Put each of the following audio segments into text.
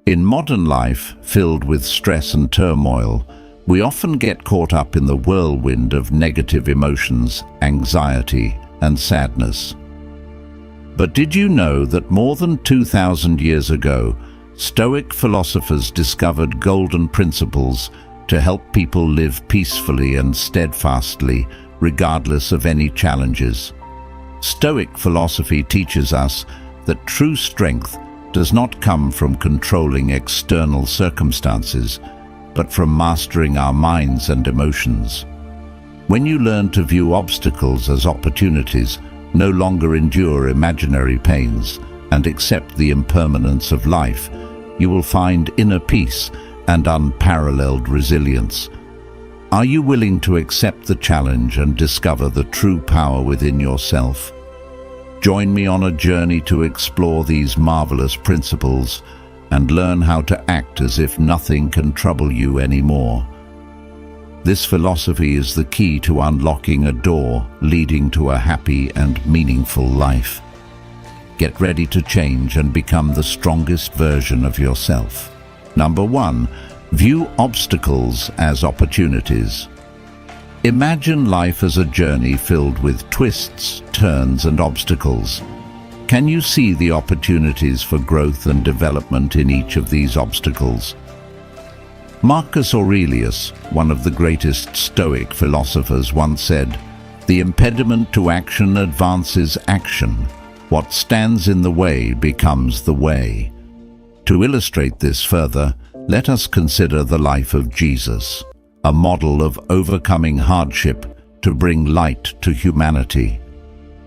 In modern life, filled with stress and turmoil, we often get caught up in the whirlwind of negative emotions, anxiety, and sadness. But did you know that more than 2,000 years ago, Stoic philosophers discovered golden principles to help people live peacefully and steadfastly, regardless of any challenges? Stoic philosophy teaches us that true strength does not come from controlling external circumstances, but from mastering our minds and emotions. When you learn to view obstacles as opportunities, no longer endure imaginary pains, and accept the impermanence of life, you will find inner peace and unparalleled resilience. Are you willing to accept the challenge and discover the true power within yourself? Join me on a journey to explore these marvelous principles and learn how to act as if nothing can trouble you anymore. This philosophy is the key to unlocking a door leading to a happy and meaningful life. Get ready to change and become the strongest version of yourself. Number 1. View obstacles as opportunities. Imagine life as a journey filled with twists, turns, and obstacles. Can you see the opportunities for growth and development in each of these obstacles? Marcus Aurelius, one of the greatest Stoic philosophers, once said, "The impediment to action advances action. What stands in the way becomes the way." To illustrate this further, let us consider the life of Jesus, a model of overcoming hardship to bring light to humanity.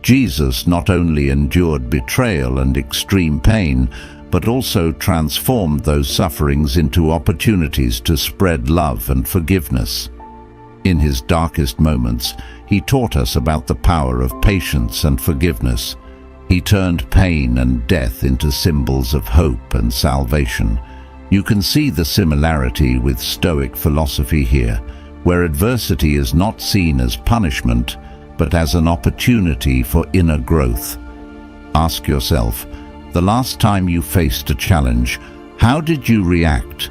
Jesus not only endured betrayal and extreme pain, but also transformed those sufferings into opportunities to spread love and forgiveness. In his darkest moments, he taught us about the power of patience and forgiveness. He turned pain and death into symbols of hope and salvation. You can see the similarity with Stoic philosophy here, where adversity is not seen as punishment, but as an opportunity for inner growth. Ask yourself, the last time you faced a challenge, how did you react?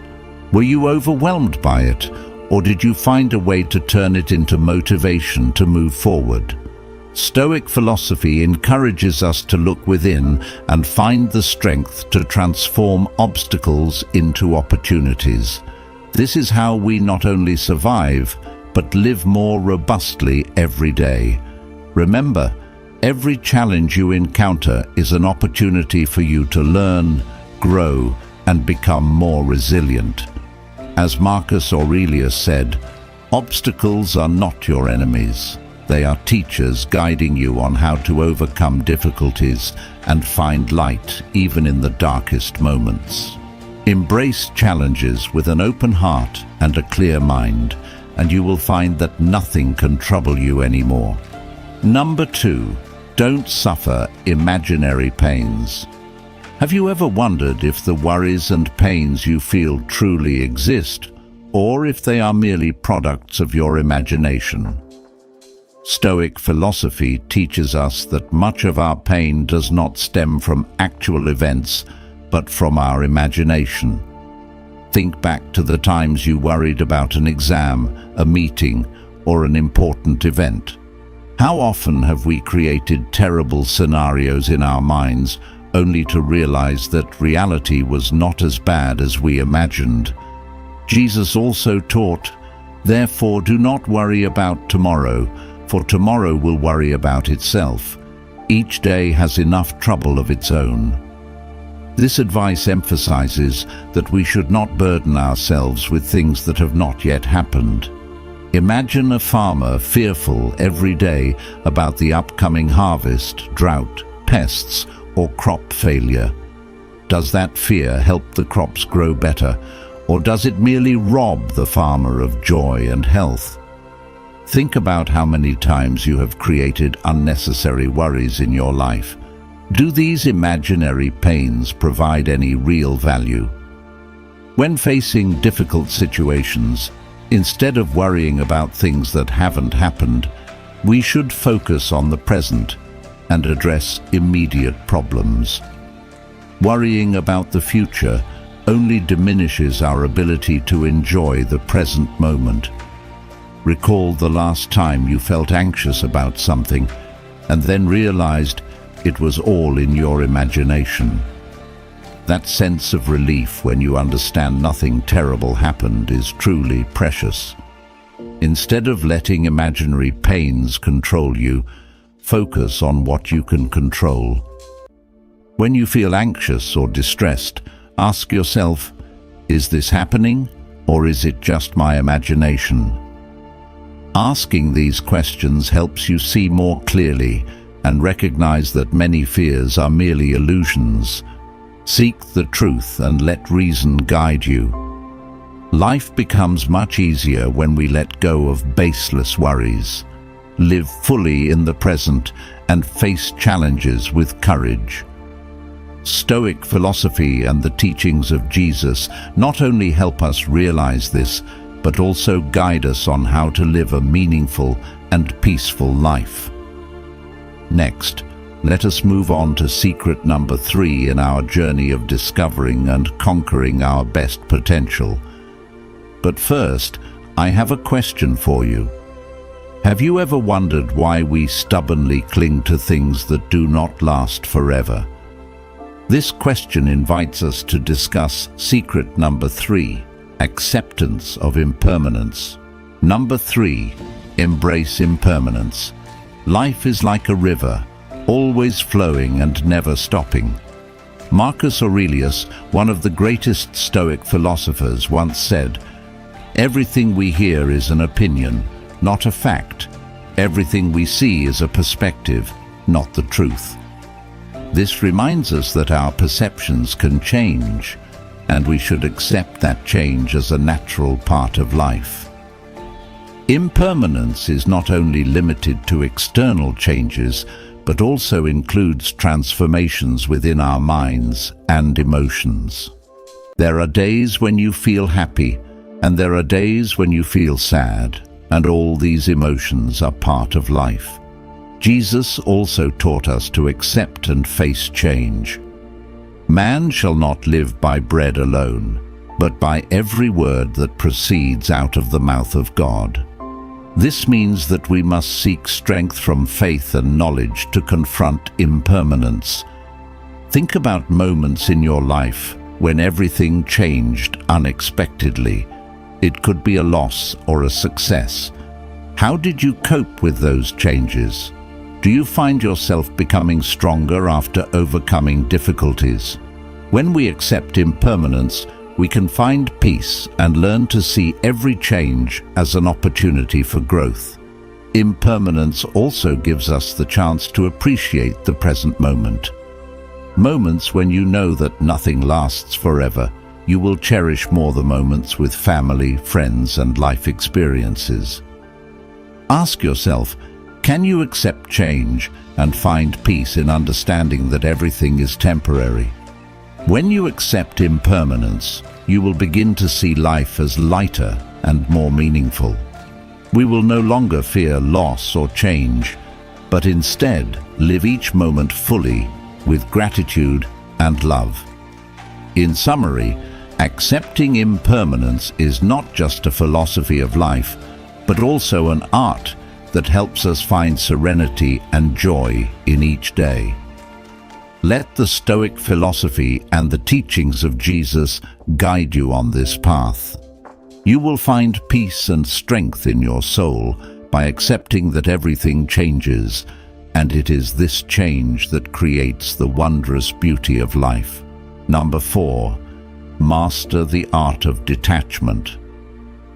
Were you overwhelmed by it, or did you find a way to turn it into motivation to move forward? Stoic philosophy encourages us to look within and find the strength to transform obstacles into opportunities. This is how we not only survive, but live more robustly every day. Remember, every challenge you encounter is an opportunity for you to learn, grow, and become more resilient. As Marcus Aurelius said, obstacles are not your enemies. They are teachers guiding you on how to overcome difficulties and find light even in the darkest moments. Embrace challenges with an open heart and a clear mind, and you will find that nothing can trouble you anymore. Number 2. Don't suffer imaginary pains. Have you ever wondered if the worries and pains you feel truly exist, or if they are merely products of your imagination? Stoic philosophy teaches us that much of our pain does not stem from actual events, but from our imagination. Think back to the times you worried about an exam, a meeting, or an important event. How often have we created terrible scenarios in our minds, only to realize that reality was not as bad as we imagined? Jesus also taught, "Therefore do not worry about tomorrow, for tomorrow will worry about itself. Each day has enough trouble of its own." This advice emphasizes that we should not burden ourselves with things that have not yet happened. Imagine a farmer fearful every day about the upcoming harvest, drought, pests, or crop failure. Does that fear help the crops grow better, or does it merely rob the farmer of joy and health? Think about how many times you have created unnecessary worries in your life. Do these imaginary pains provide any real value? When facing difficult situations, instead of worrying about things that haven't happened, we should focus on the present and address immediate problems. Worrying about the future only diminishes our ability to enjoy the present moment. Recall the last time you felt anxious about something and then realized it was all in your imagination. That sense of relief when you understand nothing terrible happened is truly precious. Instead of letting imaginary pains control you, focus on what you can control. When you feel anxious or distressed, ask yourself, is this happening or is it just my imagination? Asking these questions helps you see more clearly and recognize that many fears are merely illusions. Seek the truth and let reason guide you. Life becomes much easier when we let go of baseless worries, live fully in the present, and face challenges with courage. Stoic philosophy and the teachings of Jesus not only help us realize this, but also guide us on how to live a meaningful and peaceful life. Next, let us move on to secret number 3 in our journey of discovering and conquering our best potential. But first, I have a question for you. Have you ever wondered why we stubbornly cling to things that do not last forever? This question invites us to discuss secret number 3, acceptance of impermanence. Number 3, embrace impermanence. Life is like a river, always flowing and never stopping. Marcus Aurelius, one of the greatest Stoic philosophers, once said, "Everything we hear is an opinion, not a fact. Everything we see is a perspective, not the truth." This reminds us that our perceptions can change, and we should accept that change as a natural part of life. Impermanence is not only limited to external changes, but also includes transformations within our minds and emotions. There are days when you feel happy, and there are days when you feel sad, and all these emotions are part of life. Jesus also taught us to accept and face change. Man shall not live by bread alone, but by every word that proceeds out of the mouth of God. This means that we must seek strength from faith and knowledge to confront impermanence. Think about moments in your life when everything changed unexpectedly. It could be a loss or a success. How did you cope with those changes? Do you find yourself becoming stronger after overcoming difficulties? When we accept impermanence, we can find peace and learn to see every change as an opportunity for growth. Impermanence also gives us the chance to appreciate the present moment. Moments when you know that nothing lasts forever, you will cherish more the moments with family, friends, and life experiences. Ask yourself, can you accept change and find peace in understanding that everything is temporary? When you accept impermanence, you will begin to see life as lighter and more meaningful. We will no longer fear loss or change, but instead live each moment fully with gratitude and love. In summary, accepting impermanence is not just a philosophy of life, but also an art that helps us find serenity and joy in each day. Let the Stoic philosophy and the teachings of Jesus guide you on this path. You will find peace and strength in your soul by accepting that everything changes, and it is this change that creates the wondrous beauty of life. Number 4, master the art of detachment.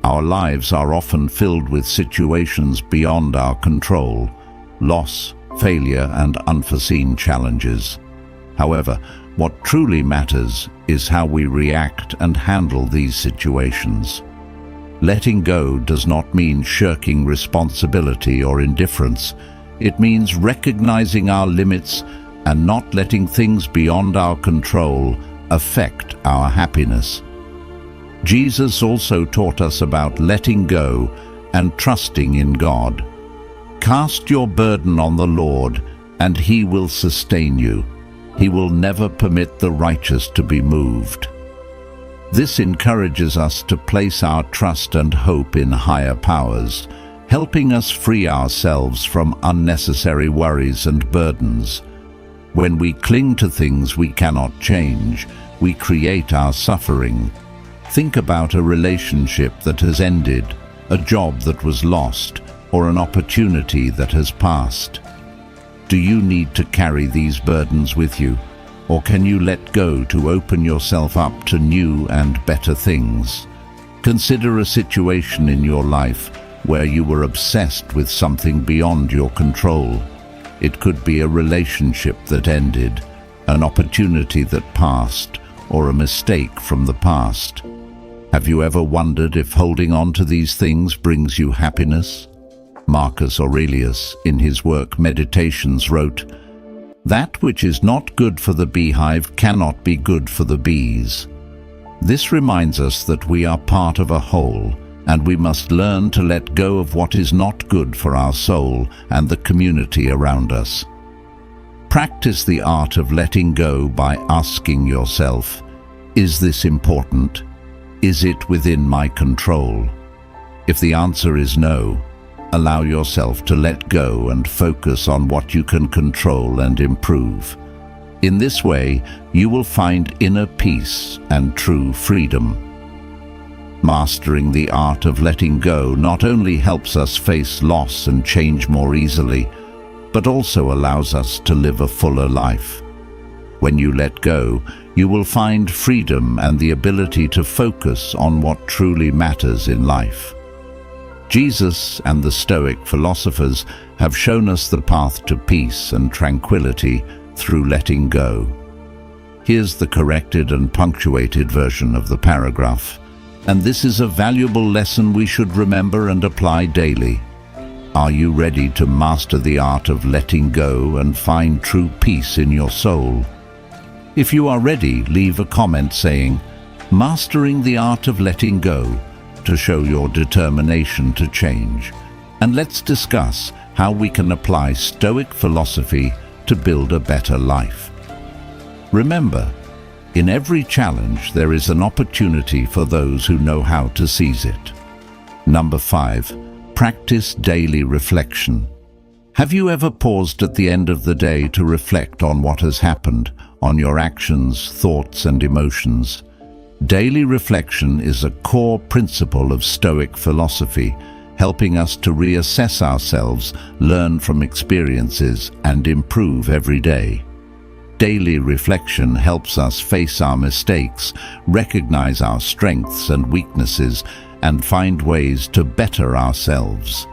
Our lives are often filled with situations beyond our control, loss, failure, and unforeseen challenges. However, what truly matters is how we react and handle these situations. Letting go does not mean shirking responsibility or indifference. It means recognizing our limits and not letting things beyond our control affect our happiness. Jesus also taught us about letting go and trusting in God. Cast your burden on the Lord, and He will sustain you. He will never permit the righteous to be moved. This encourages us to place our trust and hope in higher powers, helping us free ourselves from unnecessary worries and burdens. When we cling to things we cannot change, we create our suffering. Think about a relationship that has ended, a job that was lost, or an opportunity that has passed. Do you need to carry these burdens with you, or can you let go to open yourself up to new and better things? Consider a situation in your life where you were obsessed with something beyond your control. It could be a relationship that ended, an opportunity that passed, or a mistake from the past. Have you ever wondered if holding on to these things brings you happiness? Marcus Aurelius, in his work Meditations, wrote, "That which is not good for the beehive cannot be good for the bees." This reminds us that we are part of a whole, and we must learn to let go of what is not good for our soul and the community around us. Practice the art of letting go by asking yourself, is this important? Is it within my control? If the answer is no, allow yourself to let go and focus on what you can control and improve. In this way, you will find inner peace and true freedom. Mastering the art of letting go not only helps us face loss and change more easily, but also allows us to live a fuller life. When you let go, you will find freedom and the ability to focus on what truly matters in life. Jesus and the Stoic philosophers have shown us the path to peace and tranquility through letting go. Here's the corrected and punctuated version of the paragraph, and this is a valuable lesson we should remember and apply daily. Are you ready to master the art of letting go and find true peace in your soul? If you are ready, leave a comment saying, "Mastering the art of letting go," to show your determination to change. And let's discuss how we can apply Stoic philosophy to build a better life. Remember, in every challenge there is an opportunity for those who know how to seize it. Number 5. Practice daily reflection. Have you ever paused at the end of the day to reflect on what has happened, on your actions, thoughts, and emotions? Daily reflection is a core principle of Stoic philosophy, helping us to reassess ourselves, learn from experiences, and improve every day. Daily reflection helps us face our mistakes, recognize our strengths and weaknesses, and find ways to better ourselves.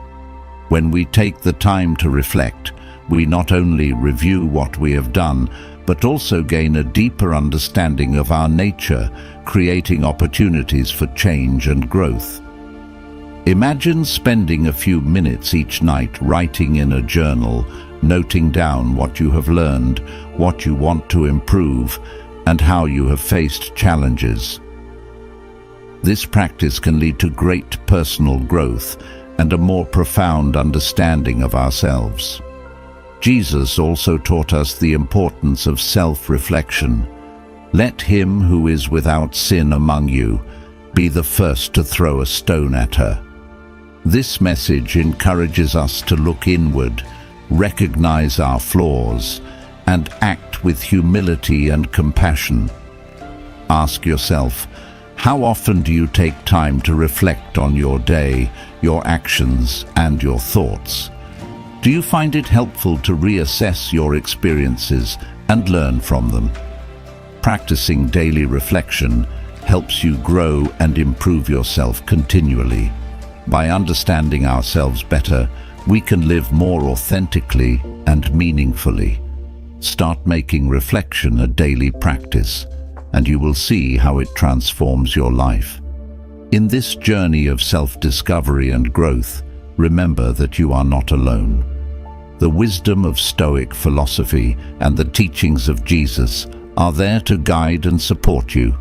When we take the time to reflect, we not only review what we have done, but also gain a deeper understanding of our nature, creating opportunities for change and growth. Imagine spending a few minutes each night writing in a journal, noting down what you have learned, what you want to improve, and how you have faced challenges. This practice can lead to great personal growth and a more profound understanding of ourselves. Jesus also taught us the importance of self-reflection. Let him who is without sin among you be the first to throw a stone at her. This message encourages us to look inward, recognize our flaws, and act with humility and compassion. Ask yourself, how often do you take time to reflect on your day, your actions, and your thoughts? Do you find it helpful to reassess your experiences and learn from them? Practicing daily reflection helps you grow and improve yourself continually. By understanding ourselves better, we can live more authentically and meaningfully. Start making reflection a daily practice, and you will see how it transforms your life. In this journey of self-discovery and growth, remember that you are not alone. The wisdom of Stoic philosophy and the teachings of Jesus are there to guide and support you.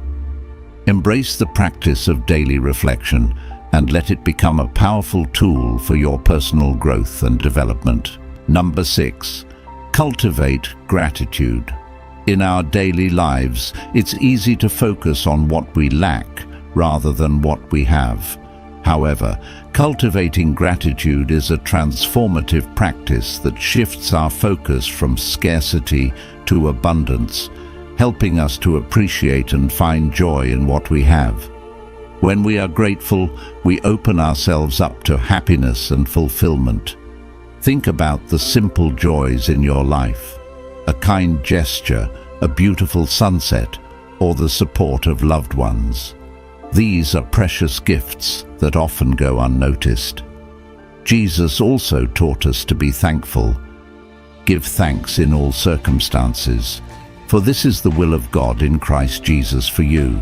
Embrace the practice of daily reflection and let it become a powerful tool for your personal growth and development. Number 6. Cultivate gratitude. In our daily lives, it's easy to focus on what we lack rather than what we have. However, cultivating gratitude is a transformative practice that shifts our focus from scarcity to abundance, helping us to appreciate and find joy in what we have. When we are grateful, we open ourselves up to happiness and fulfillment. Think about the simple joys in your life: a kind gesture, a beautiful sunset, or the support of loved ones. These are precious gifts that often go unnoticed. Jesus also taught us to be thankful. Give thanks in all circumstances, for this is the will of God in Christ Jesus for you.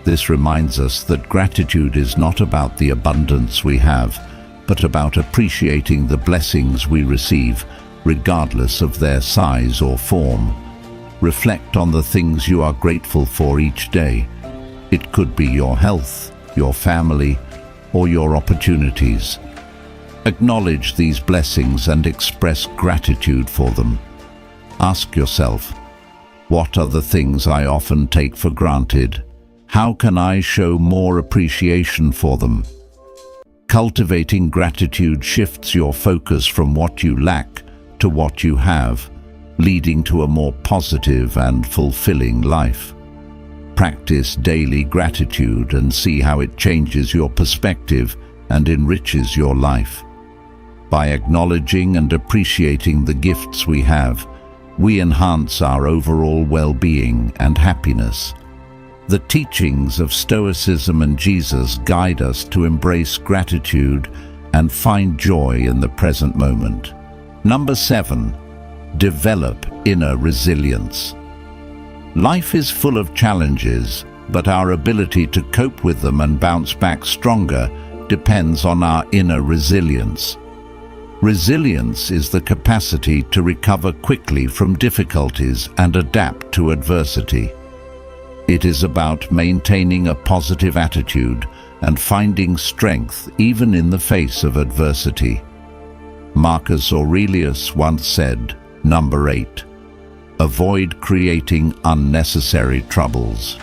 This reminds us that gratitude is not about the abundance we have, but about appreciating the blessings we receive, regardless of their size or form. Reflect on the things you are grateful for each day. It could be your health, your family, or your opportunities. Acknowledge these blessings and express gratitude for them. Ask yourself, what are the things I often take for granted? How can I show more appreciation for them? Cultivating gratitude shifts your focus from what you lack to what you have, leading to a more positive and fulfilling life. Practice daily gratitude and see how it changes your perspective and enriches your life. By acknowledging and appreciating the gifts we have, we enhance our overall well-being and happiness. The teachings of Stoicism and Jesus guide us to embrace gratitude and find joy in the present moment. Number 7. Develop inner resilience. Life is full of challenges, but our ability to cope with them and bounce back stronger depends on our inner resilience. Resilience is the capacity to recover quickly from difficulties and adapt to adversity. It is about maintaining a positive attitude and finding strength even in the face of adversity. Marcus Aurelius once said, Number 8. Avoid creating unnecessary troubles.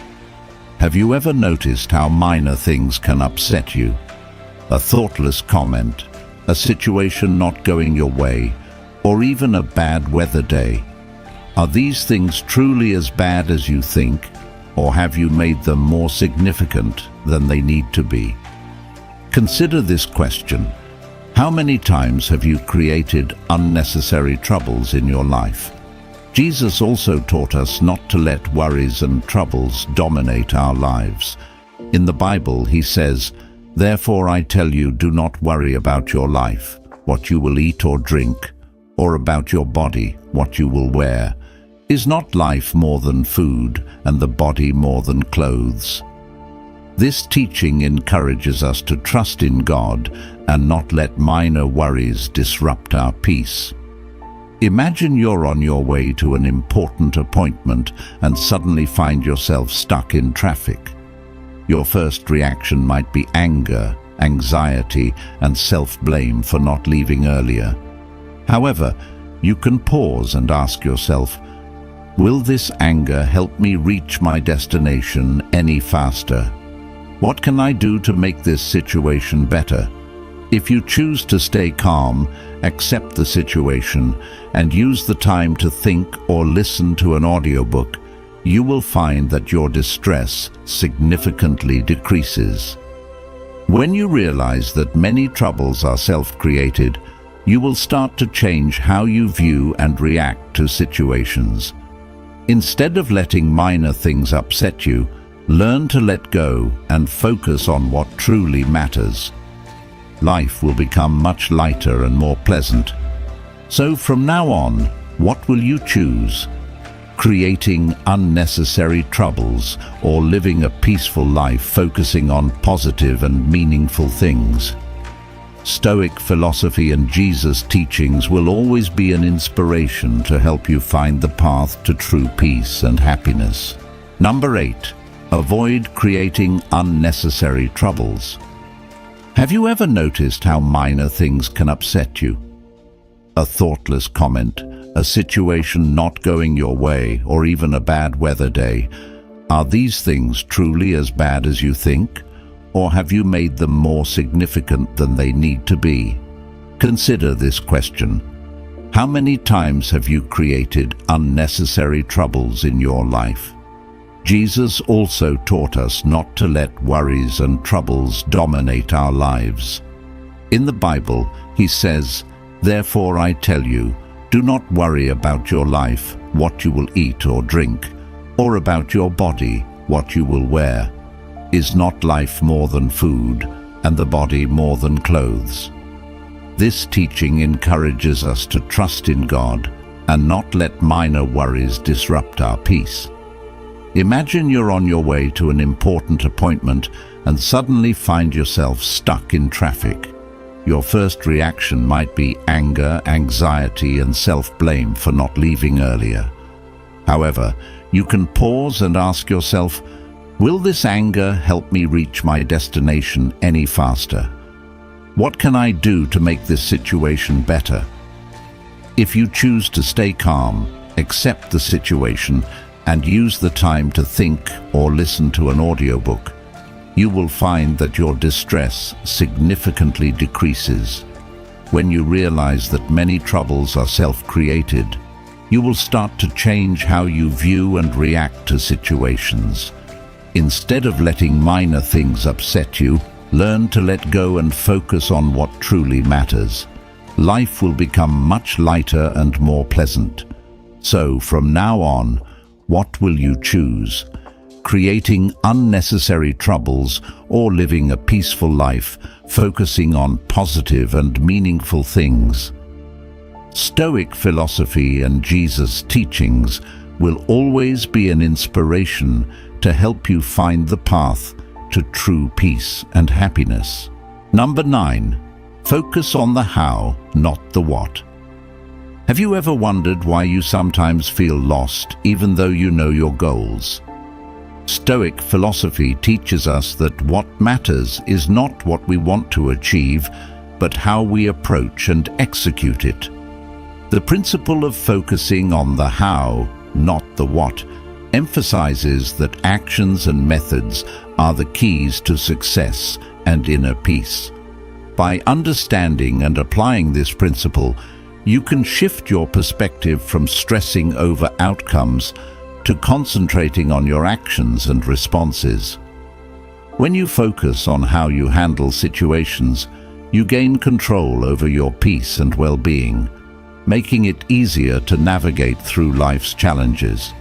Have you ever noticed how minor things can upset you? A thoughtless comment, a situation not going your way, or even a bad weather day. Are these things truly as bad as you think, or have you made them more significant than they need to be? Consider this question. How many times have you created unnecessary troubles in your life? Jesus also taught us not to let worries and troubles dominate our lives. In the Bible, he says, Therefore I tell you, do not worry about your life, what you will eat or drink, or about your body, what you will wear. Is not life more than food, and the body more than clothes? This teaching encourages us to trust in God and not let minor worries disrupt our peace. Imagine you're on your way to an important appointment and suddenly find yourself stuck in traffic. Your first reaction might be anger, anxiety, and self-blame for not leaving earlier. However, you can pause and ask yourself, will this anger help me reach my destination any faster? What can I do to make this situation better? If you choose to stay calm, accept the situation, and use the time to think or listen to an audiobook, you will find that your distress significantly decreases. When you realize that many troubles are self-created, you will start to change how you view and react to situations. Instead of letting minor things upset you, learn to let go and focus on what truly matters. Life will become much lighter and more pleasant. So from now on, what will you choose? Creating unnecessary troubles or living a peaceful life focusing on positive and meaningful things? Stoic philosophy and Jesus' teachings will always be an inspiration to help you find the path to true peace and happiness. Number 8. Avoid creating unnecessary troubles. Have you ever noticed how minor things can upset you? A thoughtless comment, a situation not going your way, or even a bad weather day. Are these things truly as bad as you think? Or have you made them more significant than they need to be? Consider this question. How many times have you created unnecessary troubles in your life? Jesus also taught us not to let worries and troubles dominate our lives. In the Bible, he says, "Therefore I tell you, do not worry about your life, what you will eat or drink, or about your body, what you will wear. Is not life more than food, and the body more than clothes?" This teaching encourages us to trust in God and not let minor worries disrupt our peace. Imagine you're on your way to an important appointment and suddenly find yourself stuck in traffic. Your first reaction might be anger, anxiety, and self-blame for not leaving earlier. However, you can pause and ask yourself, will this anger help me reach my destination any faster? What can I do to make this situation better? If you choose to stay calm, accept the situation, and use the time to think or listen to an audiobook, you will find that your distress significantly decreases. When you realize that many troubles are self-created, you will start to change how you view and react to situations. Instead of letting minor things upset you, learn to let go and focus on what truly matters. Life will become much lighter and more pleasant. So, from now on, what will you choose? Creating unnecessary troubles or living a peaceful life, focusing on positive and meaningful things? Stoic philosophy and Jesus' teachings will always be an inspiration to help you find the path to true peace and happiness. Number 9. Focus on the how, not the what. Have you ever wondered why you sometimes feel lost even though you know your goals? Stoic philosophy teaches us that what matters is not what we want to achieve, but how we approach and execute it. The principle of focusing on the how, not the what, emphasizes that actions and methods are the keys to success and inner peace. By understanding and applying this principle, you can shift your perspective from stressing over outcomes to concentrating on your actions and responses. When you focus on how you handle situations, you gain control over your peace and well-being, making it easier to navigate through life's challenges.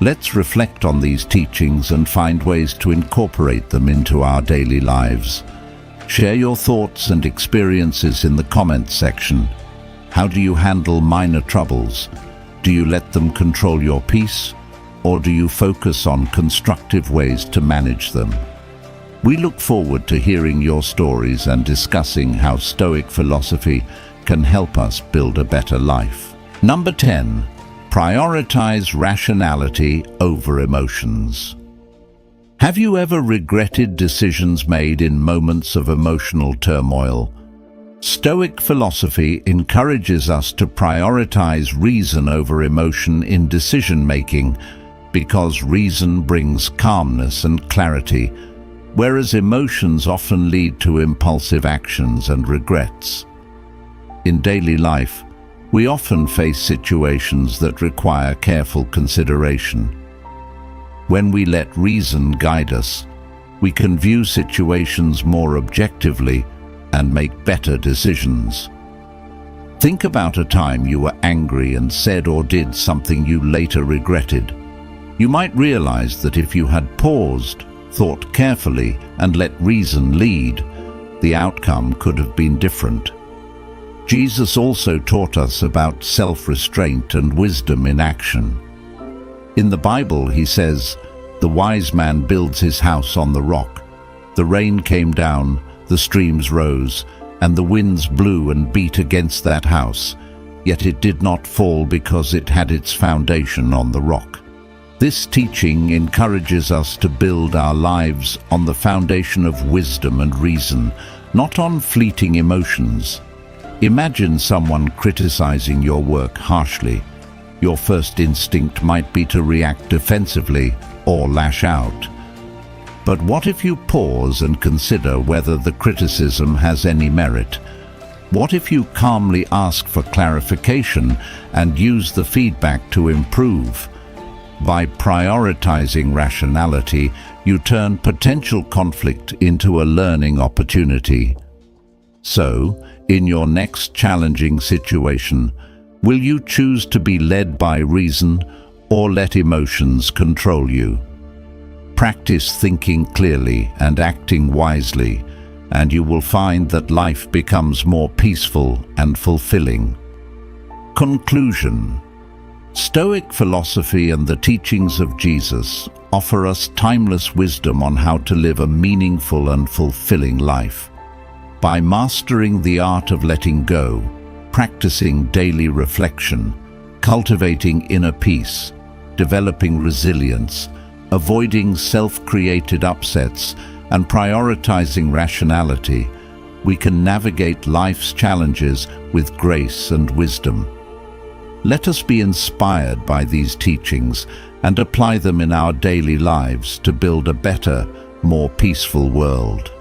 Let's reflect on these teachings and find ways to incorporate them into our daily lives. Share your thoughts and experiences in the comments section. How do you handle minor troubles? Do you let them control your peace, or do you focus on constructive ways to manage them? We look forward to hearing your stories and discussing how Stoic philosophy can help us build a better life. Number 10. Prioritize rationality over emotions. Have you ever regretted decisions made in moments of emotional turmoil? Stoic philosophy encourages us to prioritize reason over emotion in decision-making because reason brings calmness and clarity, whereas emotions often lead to impulsive actions and regrets. In daily life, we often face situations that require careful consideration. When we let reason guide us, we can view situations more objectively and make better decisions. Think about a time you were angry and said or did something you later regretted. You might realize that if you had paused, thought carefully, and let reason lead, the outcome could have been different. Jesus also taught us about self-restraint and wisdom in action. In the Bible, he says, "The wise man builds his house on the rock. The rain came down, the streams rose, and the winds blew and beat against that house, yet it did not fall because it had its foundation on the rock." This teaching encourages us to build our lives on the foundation of wisdom and reason, not on fleeting emotions. Imagine someone criticizing your work harshly. Your first instinct might be to react defensively or lash out. But what if you pause and consider whether the criticism has any merit? What if you calmly ask for clarification and use the feedback to improve? By prioritizing rationality, you turn potential conflict into a learning opportunity. So, in your next challenging situation, will you choose to be led by reason or let emotions control you? Practice thinking clearly and acting wisely, and you will find that life becomes more peaceful and fulfilling. Conclusion. Stoic philosophy and the teachings of Jesus offer us timeless wisdom on how to live a meaningful and fulfilling life. By mastering the art of letting go, practicing daily reflection, cultivating inner peace, developing resilience, avoiding self-created upsets, and prioritizing rationality, we can navigate life's challenges with grace and wisdom. Let us be inspired by these teachings and apply them in our daily lives to build a better, more peaceful world.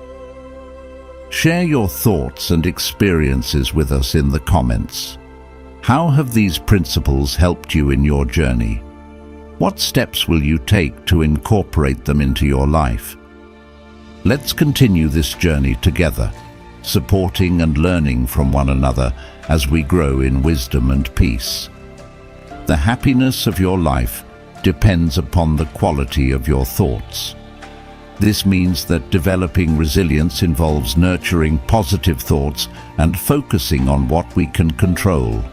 Share your thoughts and experiences with us in the comments. How have these principles helped you in your journey? What steps will you take to incorporate them into your life? Let's continue this journey together, supporting and learning from one another as we grow in wisdom and peace. The happiness of your life depends upon the quality of your thoughts. This means that developing resilience involves nurturing positive thoughts and focusing on what we can control.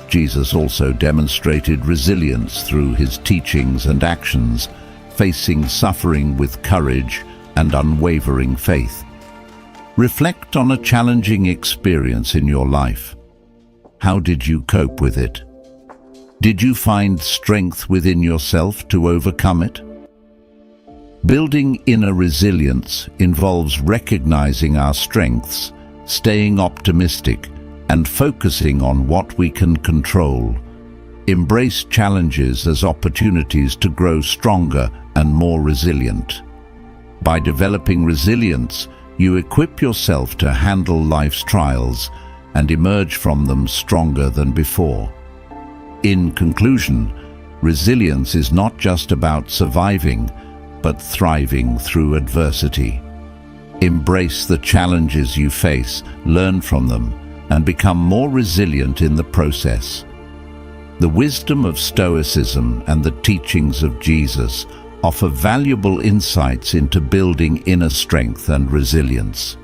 Jesus also demonstrated resilience through his teachings and actions, facing suffering with courage and unwavering faith. Reflect on a challenging experience in your life. How did you cope with it? Did you find strength within yourself to overcome it? Building inner resilience involves recognizing our strengths, staying optimistic, and focusing on what we can control. Embrace challenges as opportunities to grow stronger and more resilient. By developing resilience, you equip yourself to handle life's trials and emerge from them stronger than before. In conclusion, resilience is not just about surviving, but thriving through adversity. Embrace the challenges you face, learn from them, and become more resilient in the process. The wisdom of Stoicism and the teachings of Jesus offer valuable insights into building inner strength and resilience.